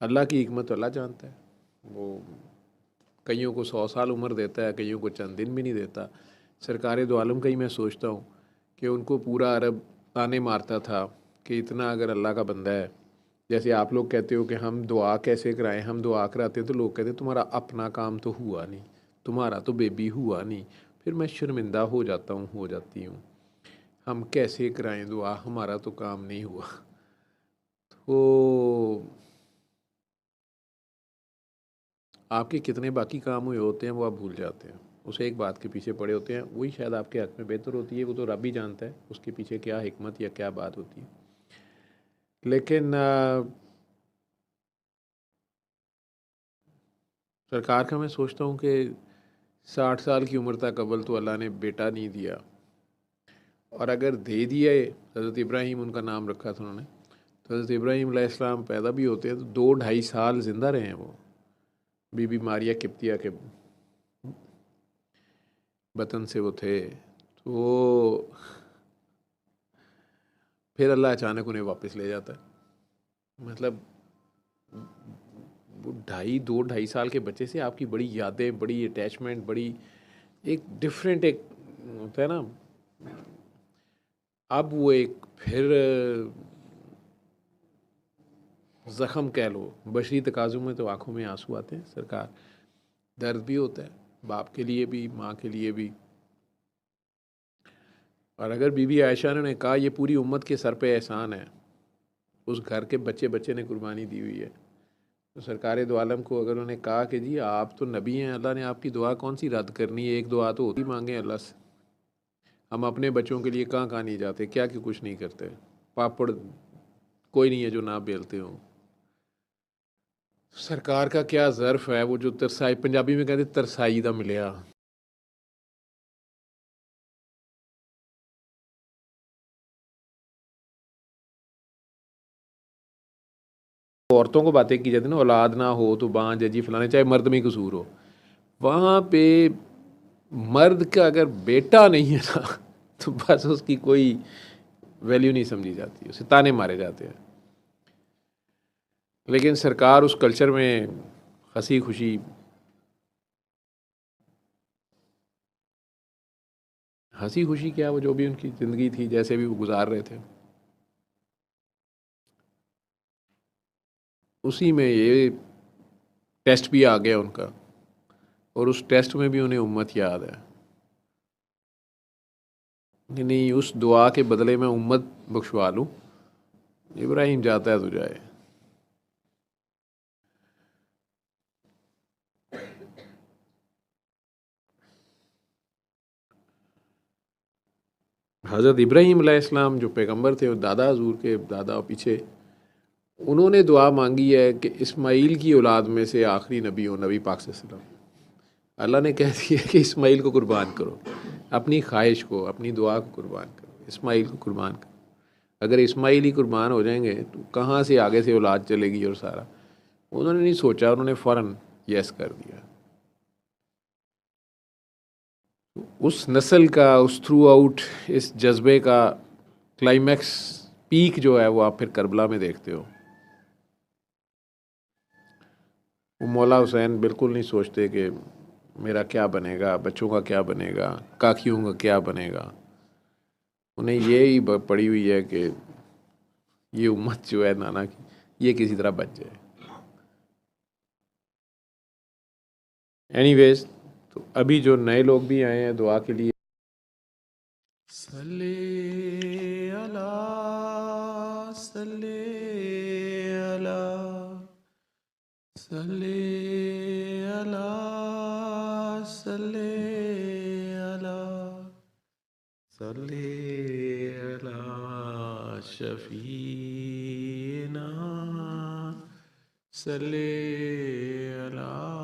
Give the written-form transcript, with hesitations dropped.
अल्लाह की हिकमत अल्लाह जानता है। वो कईयों को 100 साल उम्र देता है, कईयों को चंद दिन भी नहीं देता। सरकार दो आलम का ही मैं सोचता हूँ कि उनको पूरा अरब ताने मारता था कि इतना अगर अल्लाह का बंदा है, जैसे आप लोग कहते हो कि हम दुआ कैसे कराएं, हम दुआ कराते हैं तो लोग कहते हैं तुम्हारा अपना काम तो हुआ नहीं, तुम्हारा तो बेबी हुआ नहीं। फिर मैं शर्मिंदा हो जाता हूँ, हो जाती हूँ। हम कैसे कराएं दुआ, हमारा तो काम नहीं हुआ। तो आपके कितने बाकी काम हुए होते हैं वो आप भूल जाते हैं, उसे एक बात के पीछे पड़े होते हैं, वही शायद आपके हक में बेहतर होती है। वो तो रब ही जानता है उसके पीछे क्या हिकमत या क्या बात होती है। लेकिन सरकार का मैं सोचता हूँ कि 60 साल की उम्र तक अव्वल तो अल्लाह ने बेटा नहीं दिया, और अगर दे दिया, हज़रत इब्राहीम उनका नाम रखा था उन्होंने, तो हज़रत इब्राहीम अलैहिस्सलाम पैदा भी होते हैं तो 2-2.5 साल ज़िंदा रहे हैं वो बीबी मारिया किप्तिया के बतन से वो थे। तो फिर अल्लाह अचानक उन्हें वापस ले जाता है। मतलब वो 2-2.5 साल के बच्चे से आपकी बड़ी यादें, बड़ी अटैचमेंट, बड़ी एक डिफरेंट एक होता है ना। अब वो एक फिर ज़ख़म कह लो, बशरी तकाज़ुम में तो आंखों में आंसू आते हैं सरकार। दर्द भी होता है बाप के लिए भी, माँ के लिए भी। और अगर बीबी आयशा ने कहा ये पूरी उम्मत के सर पे एहसान है, उस घर के बच्चे बच्चे ने कुर्बानी दी हुई है, तो सरकार दो आलम को अगर उन्होंने कहा कि जी आप तो नबी हैं, अल्लाह ने आपकी दुआ कौन सी रद्द करनी है, एक दुआ तो होती मांगे अल्लाह से। हम अपने बच्चों के लिए कहाँ कहाँ नहीं जाते, क्या कि कुछ नहीं करते। पापड़ कोई नहीं है जो ना बेलते हों। सरकार का क्या ज़र्फ है, वो जो तरसाई, पंजाबी में कहते तरसाई दा मिलिया। औरतों को बातें की जाती ना, औलाद ना हो तो बांझ है जी फलाने, चाहे मर्द में ही कसूर हो। वहाँ पे मर्द का अगर बेटा नहीं है ना तो बस उसकी कोई वैल्यू नहीं समझी जाती, उसे ताने मारे जाते हैं। लेकिन सरकार उस कल्चर में हंसी खुशी, हंसी खुशी क्या, वो जो भी उनकी ज़िंदगी थी जैसे भी वो गुजार रहे थे, उसी में ये टेस्ट भी आ गया उनका, और उस टेस्ट में भी उन्हें उम्मत याद है कि नहीं, उस दुआ के बदले में उम्मत बख्शवा लूँ। इब्राहिम जाता है तो जाए। हज़रत इब्राहीम अलैहिस्सलाम जो पैगंबर थे, वो दादा हजूर के दादा पीछे, उन्होंने दुआ मांगी है कि इस्माइल की औलाद में से आखिरी नबी हो, नबी पाक सल्लल्लाहु अलैहि वसल्लम। अल्लाह ने कह दिया कि इस्माइल को कुर्बान करो, अपनी ख्वाहिश को, अपनी दुआ को कुर्बान करो, इस्माइल को कुर्बान करो। अगर इस्माइल ही कुर्बान हो जाएंगे तो कहाँ से आगे से औलाद चलेगी और सारा। उन्होंने नहीं सोचा, उन्होंने फ़ौरन यस कर दिया। उस नस्ल का, उस थ्रू आउट इस जज्बे का क्लाइमैक्स, पीक जो है वो आप फिर करबला में देखते हो। वो मौला हुसैन बिल्कुल नहीं सोचते कि मेरा क्या बनेगा, बच्चों का क्या बनेगा, काकियों का क्या बनेगा। उन्हें ये ही पड़ी हुई है कि ये उम्मत जो है नाना की, ये किसी तरह बच जाए। एनीवेज, तो अभी जो नए लोग भी आए हैं दुआ के लिए, सल्ले अला, सल्ले अला, सल्ले अला, सल्ले अला, सल्ले अला शफीना, सल्ले अला